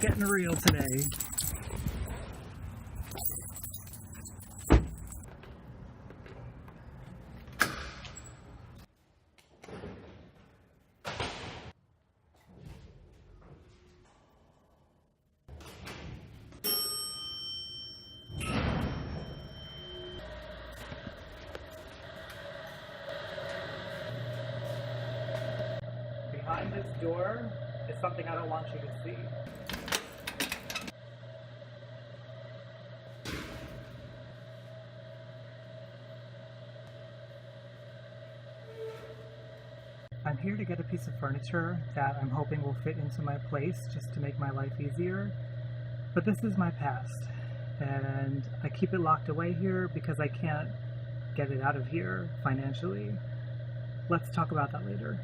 getting real today. Behind this door is something I don't want you to see. I'm here to get a piece of furniture that I'm hoping will fit into my place just to make my life easier. But this is my past, and I keep it locked away here because I can't get it out of here financially. Let's talk about that later.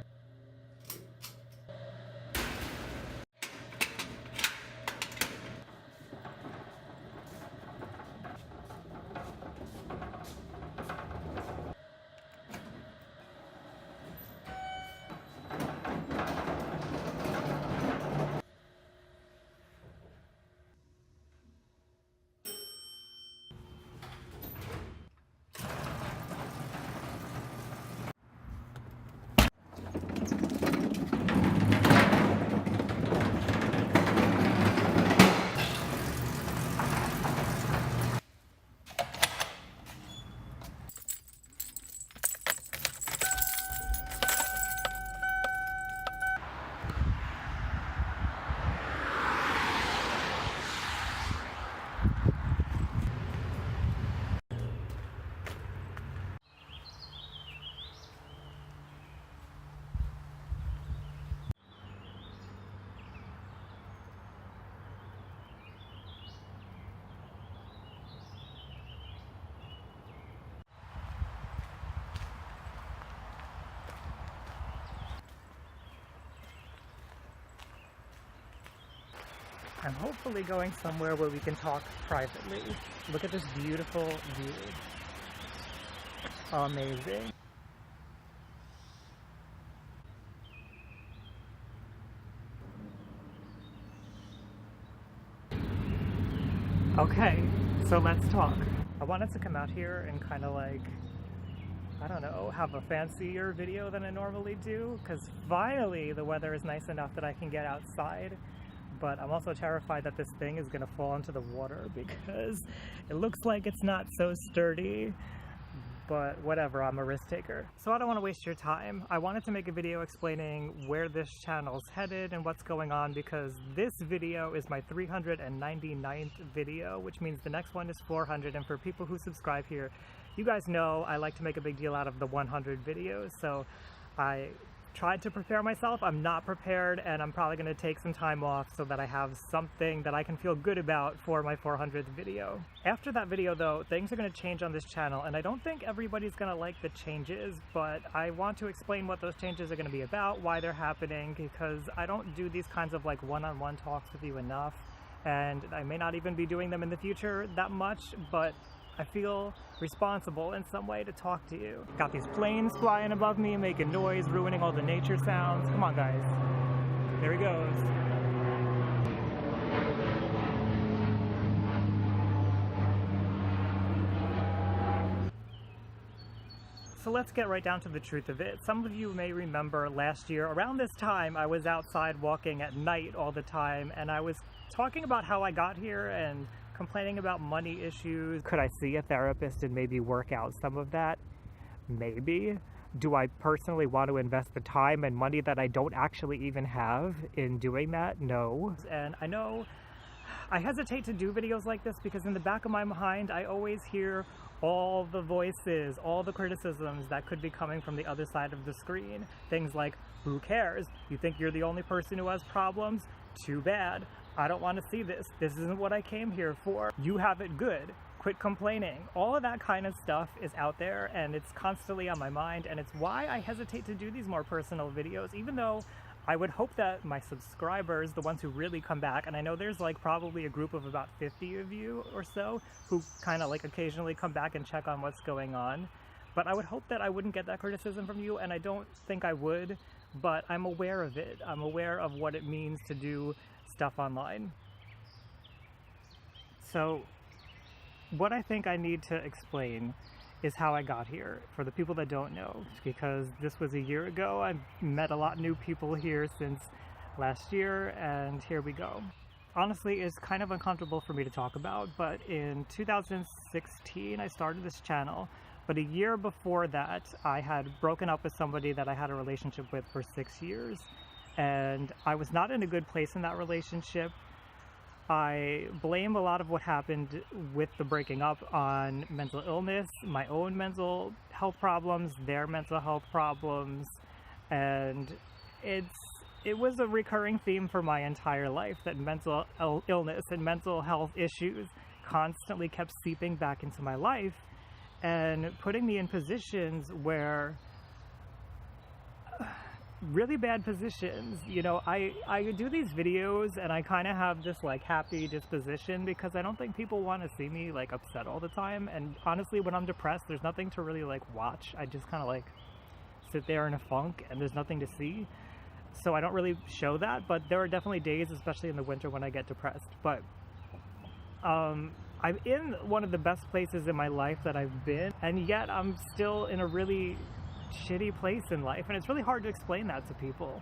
I'm hopefully going somewhere where we can talk privately. Look at this beautiful view. Amazing. Okay, so let's talk. I wanted to come out here and kind of like, I don't know, have a fancier video than I normally do, because finally the weather is nice enough that I can get outside. But I'm also terrified that this thing is going to fall into the water because it looks like it's not so sturdy. But whatever, I'm a risk taker. So I don't want to waste your time. I wanted to make a video explaining where this channel's headed and what's going on, because this video is my 399th video, which means the next one is 400. And for people who subscribe here, you guys know I like to make a big deal out of the 100 videos. So I tried to prepare myself. I'm not prepared, and I'm probably going to take some time off so that I have something that I can feel good about for my 400th video. After that video though, things are going to change on this channel, and I don't think everybody's going to like the changes, but I want to explain what those changes are going to be about, why they're happening, because I don't do these kinds of like one-on-one talks with you enough, and I may not even be doing them in the future that much, but I feel responsible in some way to talk to you. Got these planes flying above me, making noise, ruining all the nature sounds. Come on, guys. There he goes. So let's get right down to the truth of it. Some of you may remember last year, around this time, I was outside walking at night all the time, and I was talking about how I got here and complaining about money issues. Could I see a therapist and maybe work out some of that? Maybe. Do I personally want to invest the time and money that I don't actually even have in doing that? No. And I know I hesitate to do videos like this because in the back of my mind, I always hear all the voices, all the criticisms that could be coming from the other side of the screen. Things like, who cares? You think you're the only person who has problems? Too bad. I don't want to see this. This isn't what I came here for. You have it good. Quit complaining. All of that kind of stuff is out there, and it's constantly on my mind, and it's why I hesitate to do these more personal videos, even though I would hope that my subscribers, the ones who really come back, and I know there's like probably a group of about 50 of you or so who kind of like occasionally come back and check on what's going on, but I would hope that I wouldn't get that criticism from you, and I don't think I would, but I'm aware of it. I'm aware of what it means to do stuff online. So what I think I need to explain is how I got here, for the people that don't know, because this was a year ago. I've met a lot of new people here since last year, and here we go. Honestly, it's kind of uncomfortable for me to talk about, but in 2016 I started this channel, but a year before that I had broken up with somebody that I had a relationship with for 6 years, and I was not in a good place in that relationship. I blame a lot of what happened with the breaking up on mental illness, my own mental health problems, their mental health problems, and it was a recurring theme for my entire life that mental illness and mental health issues constantly kept seeping back into my life and putting me in positions where really bad positions. You know, I do these videos and I kind of have this like happy disposition because I don't think people want to see me like upset all the time, and honestly when I'm depressed there's nothing to really like watch. I just kind of like sit there in a funk and there's nothing to see, so I don't really show that. But there are definitely days, especially in the winter, when I get depressed. But I'm in one of the best places in my life that I've been, and yet I'm still in a really shitty place in life, and it's really hard to explain that to people.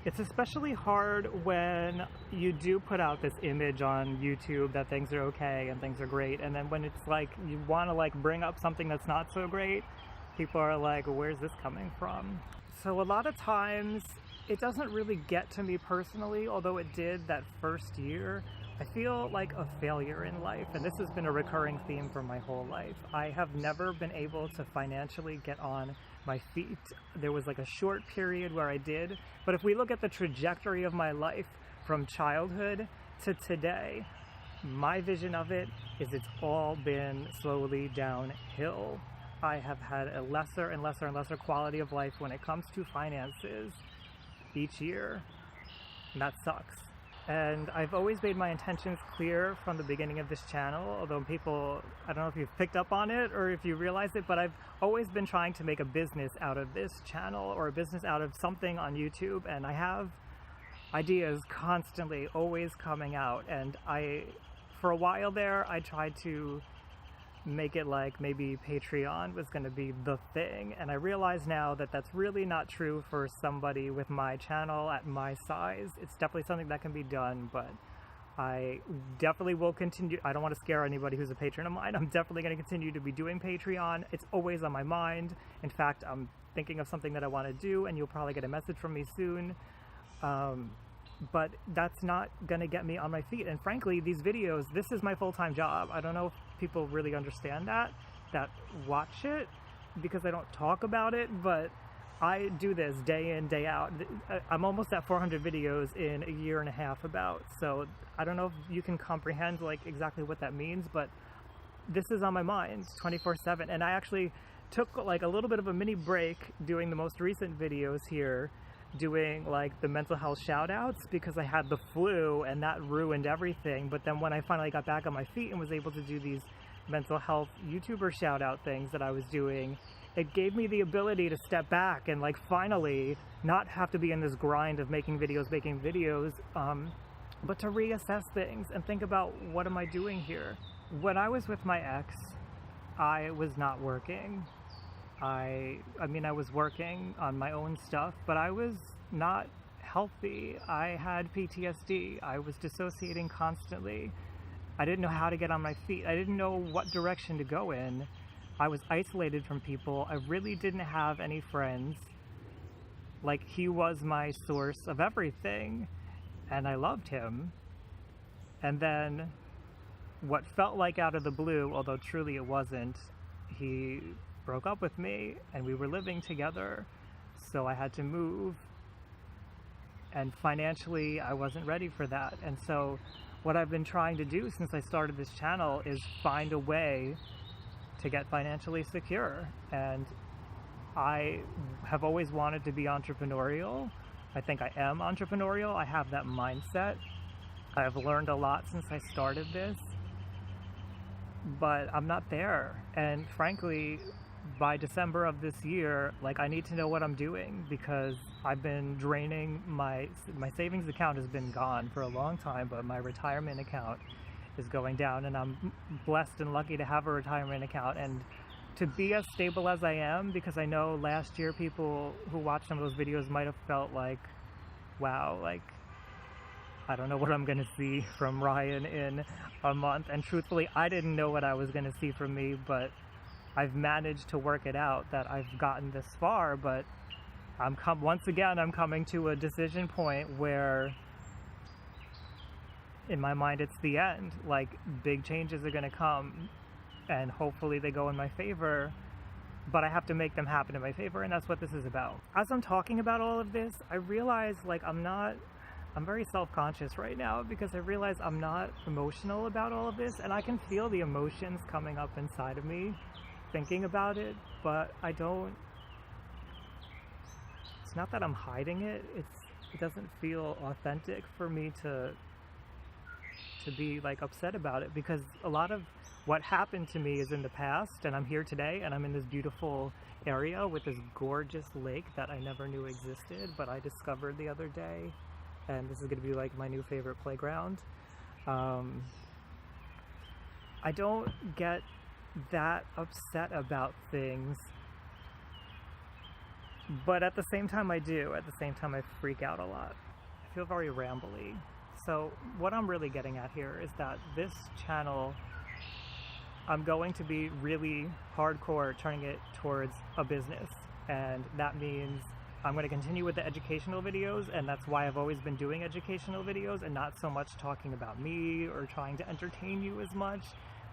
It's especially hard when you do put out this image on YouTube that things are okay and things are great, and then when it's like you want to like bring up something that's not so great, people are like, where's this coming from? So a lot of times it doesn't really get to me personally, although it did that first year. I feel like a failure in life, and this has been a recurring theme for my whole life. I have never been able to financially get on my feet. There was like a short period where I did, but if we look at the trajectory of my life from childhood to today, my vision of it is it's all been slowly downhill. I have had a lesser and lesser and lesser quality of life when it comes to finances each year, and that sucks. And I've always made my intentions clear from the beginning of this channel, although people, I don't know if you've picked up on it or if you realize it, but I've always been trying to make a business out of this channel, or a business out of something on YouTube, and I have ideas constantly always coming out. And for a while there, I tried to make it like maybe Patreon was going to be the thing, and I realize now that that's really not true for somebody with my channel at my size. It's definitely something that can be done, but I definitely will continue. I don't want to scare anybody who's a patron of mine. I'm definitely going to continue to be doing Patreon. It's always on my mind. In fact, I'm thinking of something that I want to do, and you'll probably get a message from me soon. But that's not going to get me on my feet. And frankly, these videos, this is my full-time job. I don't know if people really understand that watch it, because I don't talk about it, but I do this day in, day out. I'm almost at 400 videos in a year and a half about, so I don't know if you can comprehend like exactly what that means, but this is on my mind 24/7. And I actually took like a little bit of a mini break doing the most recent videos here, doing like the mental health shout outs, because I had the flu and that ruined everything. But then when I finally got back on my feet and was able to do these mental health YouTuber shout out things that I was doing, it gave me the ability to step back and like finally not have to be in this grind of making videos, but to reassess things and think about, what am I doing here? When I was with my ex, I was not working. I mean, I was working on my own stuff, but I was not healthy. I had PTSD. I was dissociating constantly. I didn't know how to get on my feet. I didn't know what direction to go in. I was isolated from people. I really didn't have any friends. Like, he was my source of everything, and I loved him. And then, what felt like out of the blue, although truly it wasn't, he broke up with me, and we were living together, so I had to move, and financially I wasn't ready for that. And so what I've been trying to do since I started this channel is find a way to get financially secure. And I have always wanted to be entrepreneurial. I think I am entrepreneurial. I have that mindset. I have learned a lot since I started this, but I'm not there. And frankly, by December of this year, like, I need to know what I'm doing, because I've been draining my savings account has been gone for a long time, but my retirement account is going down, and I'm blessed and lucky to have a retirement account and to be as stable as I am, because I know last year people who watched some of those videos might have felt like, wow, like, I don't know what I'm gonna see from Ryan in a month. And truthfully, I didn't know what I was gonna see from me, but I've managed to work it out that I've gotten this far. But once again, I'm coming to a decision point where in my mind it's the end. Like, big changes are gonna come, and hopefully they go in my favor, but I have to make them happen in my favor, and that's what this is about. As I'm talking about all of this, I realize, like, I'm very self-conscious right now, because I realize I'm not emotional about all of this, and I can feel the emotions coming up inside of me thinking about it, but I don't, it's not that I'm hiding it, it doesn't feel authentic for me to be, like, upset about it, because a lot of what happened to me is in the past, and I'm here today, and I'm in this beautiful area with this gorgeous lake that I never knew existed, but I discovered the other day, and this is going to be like my new favorite playground. I don't get that upset about things, but at the same time I do. At the same time I freak out a lot. I feel very rambly. So what I'm really getting at here is that this channel, I'm going to be really hardcore turning it towards a business, and that means I'm going to continue with the educational videos, and that's why I've always been doing educational videos and not so much talking about me or trying to entertain you as much,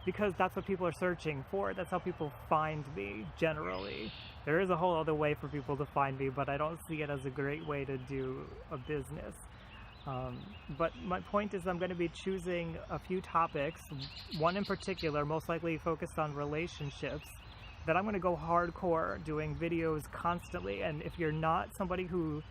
because that's what people are searching for. That's how people find me, generally. There is a whole other way for people to find me, but I don't see it as a great way to do a business. But my point is, I'm going to be choosing a few topics, one in particular, most likely focused on relationships, that I'm going to go hardcore doing videos constantly. And if you're not somebody who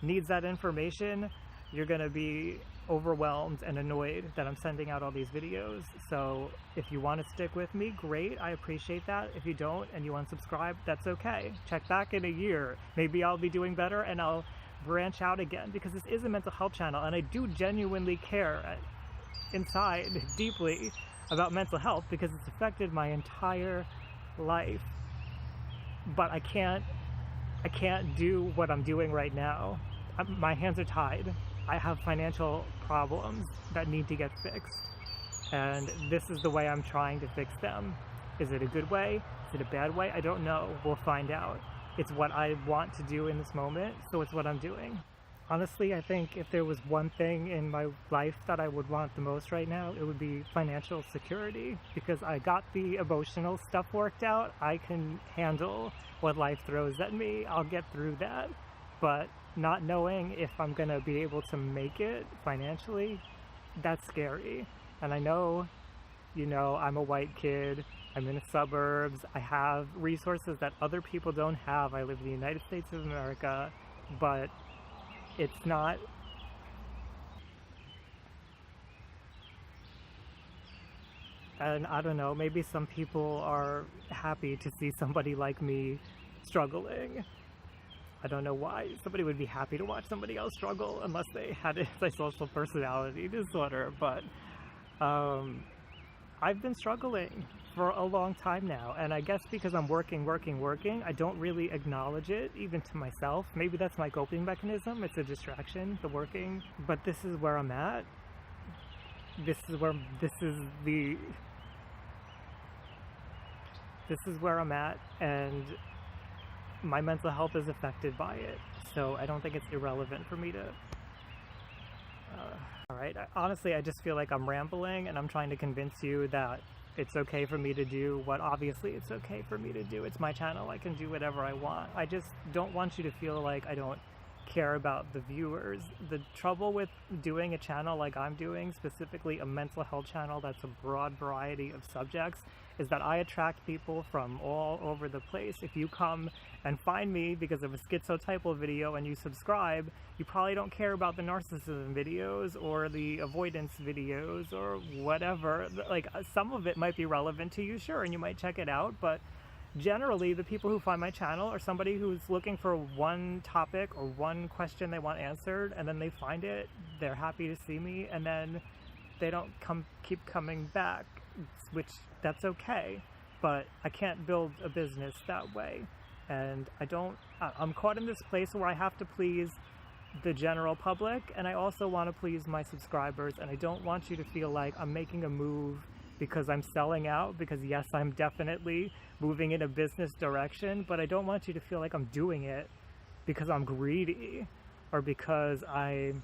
needs that information, you're going to be overwhelmed and annoyed that I'm sending out all these videos. So if you want to stick with me, great, I appreciate that. If you don't and you unsubscribe, that's okay. Check back in a year. Maybe I'll be doing better and I'll branch out again, because this is a mental health channel, and I do genuinely care inside deeply about mental health, because it's affected my entire life. But I can't do what I'm doing right now. My hands are tied. I have financial problems that need to get fixed, and this is the way I'm trying to fix them. Is it a good way? Is it a bad way? I don't know. We'll find out. It's what I want to do in this moment, so it's what I'm doing. Honestly, I think if there was one thing in my life that I would want the most right now, it would be financial security, because I got the emotional stuff worked out. I can handle what life throws at me. I'll get through that. But not knowing if I'm gonna be able to make it financially, that's scary. And I know, you know, I'm a white kid, I'm in the suburbs, I have resources that other people don't have. I live in the United States of America, but it's not, and I don't know, maybe some people are happy to see somebody like me struggling. I don't know why somebody would be happy to watch somebody else struggle unless they had antisocial personality disorder, but I've been struggling for a long time now, and I guess because I'm working, I don't really acknowledge it, even to myself. Maybe that's my coping mechanism. It's a distraction, the working. But this is where I'm at. This is where I'm at, and my mental health is affected by it. So I don't think it's irrelevant for me to... Alright, honestly, I just feel like I'm rambling, and I'm trying to convince you that it's okay for me to do what obviously it's okay for me to do. It's my channel, I can do whatever I want. I just don't want you to feel like I don't care about the viewers. The trouble with doing a channel like I'm doing, specifically a mental health channel that's a broad variety of subjects, is that I attract people from all over the place. If you come and find me because of a schizotypal video and you subscribe, you probably don't care about the narcissism videos or the avoidance videos or whatever. Like, some of it might be relevant to you, sure, and you might check it out, but generally the people who find my channel are somebody who's looking for one topic or one question they want answered, and then they find it, they're happy to see me, and then they don't keep coming back, which that's okay, but I can't build a business that way. And I'm caught in this place where I have to please the general public, and I also want to please my subscribers, and I don't want you to feel like I'm making a move because I'm selling out, because yes, I'm definitely moving in a business direction, but I don't want you to feel like I'm doing it because I'm greedy or because I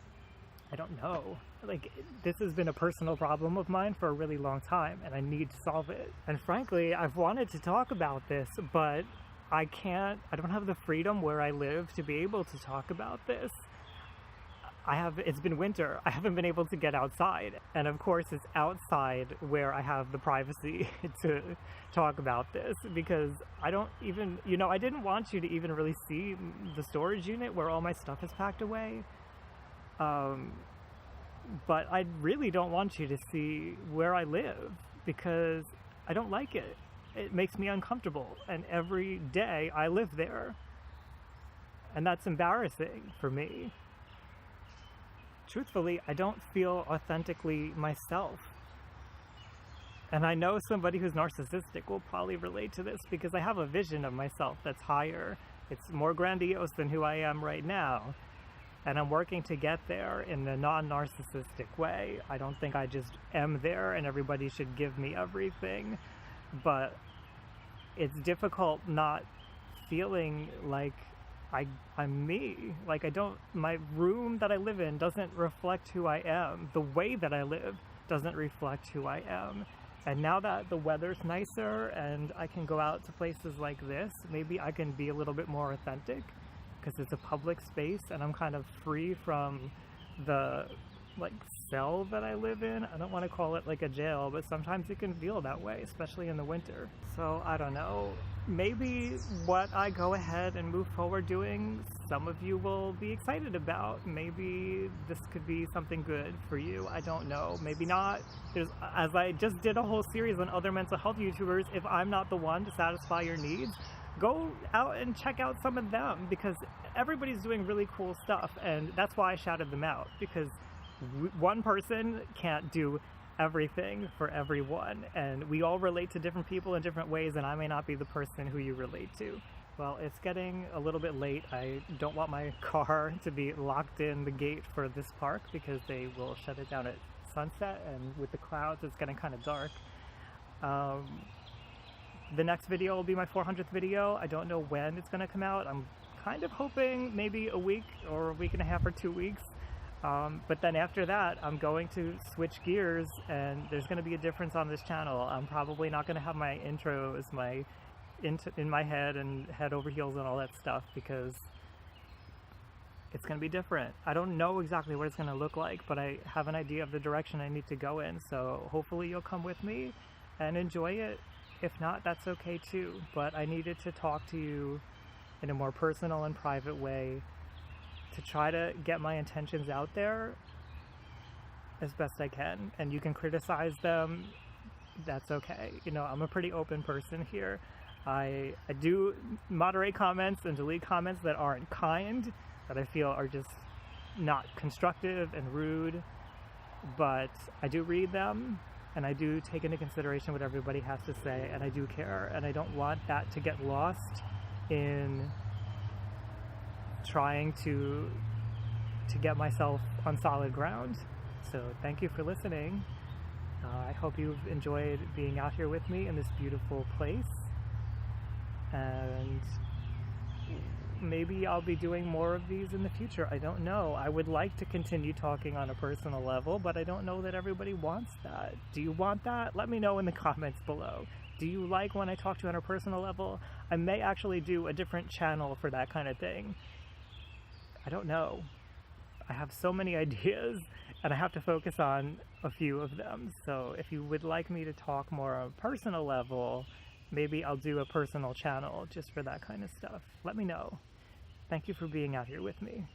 don't know. Like, this has been a personal problem of mine for a really long time, and I need to solve it. And frankly, I've wanted to talk about this, but I don't have the freedom where I live to be able to talk about this. It's been winter. I haven't been able to get outside. And of course, it's outside where I have the privacy to talk about this, because I don't even, I didn't want you to even really see the storage unit where all my stuff is packed away. But I really don't want you to see where I live, because I don't like it. It makes me uncomfortable, and every day I live there, and that's embarrassing for me. Truthfully, I don't feel authentically myself. And I know somebody who's narcissistic will probably relate to this, because I have a vision of myself that's higher. It's more grandiose than who I am right now. And I'm working to get there in a non-narcissistic way. I don't think I just am there and everybody should give me everything. But it's difficult not feeling like I'm me. Like, my room that I live in doesn't reflect who I am. The way that I live doesn't reflect who I am. And now that the weather's nicer and I can go out to places like this, maybe I can be a little bit more authentic, because it's a public space and I'm kind of free from the cell that I live in. I don't want to call it like a jail, but sometimes it can feel that way, especially in the winter. So I don't know, maybe what I go ahead and move forward doing, some of you will be excited about. Maybe this could be something good for you. I don't know, maybe not. As I just did a whole series on other mental health YouTubers, if I'm not the one to satisfy your needs, go out and check out some of them, because everybody's doing really cool stuff, and that's why I shouted them out, because one person can't do everything for everyone, and we all relate to different people in different ways, and I may not be the person who you relate to. Well, it's getting a little bit late. I don't want my car to be locked in the gate for this park, because they will shut it down at sunset, and with the clouds it's getting kind of dark. The next video will be my 400th video. I don't know when it's going to come out. I'm kind of hoping maybe a week or a week and a half or 2 weeks. But then after that, I'm going to switch gears, and there's going to be a difference on this channel. I'm probably not going to have my intros in my head and head over heels and all that stuff, because it's going to be different. I don't know exactly what it's going to look like, but I have an idea of the direction I need to go in. So hopefully you'll come with me and enjoy it. If not, that's okay too. But I needed to talk to you in a more personal and private way to try to get my intentions out there as best I can. And you can criticize them, that's okay. I'm a pretty open person here. I do moderate comments and delete comments that aren't kind, that I feel are just not constructive and rude, but I do read them, and I do take into consideration what everybody has to say, and I do care, and I don't want that to get lost in trying to get myself on solid ground. So thank you for listening. I hope you've enjoyed being out here with me in this beautiful place, and maybe I'll be doing more of these in the future. I don't know. I would like to continue talking on a personal level, but I don't know that everybody wants that. Do you want that? Let me know in the comments below. Do you like when I talk to you on a personal level? I may actually do a different channel for that kind of thing. I don't know. I have so many ideas, and I have to focus on a few of them. So if you would like me to talk more on a personal level, maybe I'll do a personal channel just for that kind of stuff. Let me know. Thank you for being out here with me.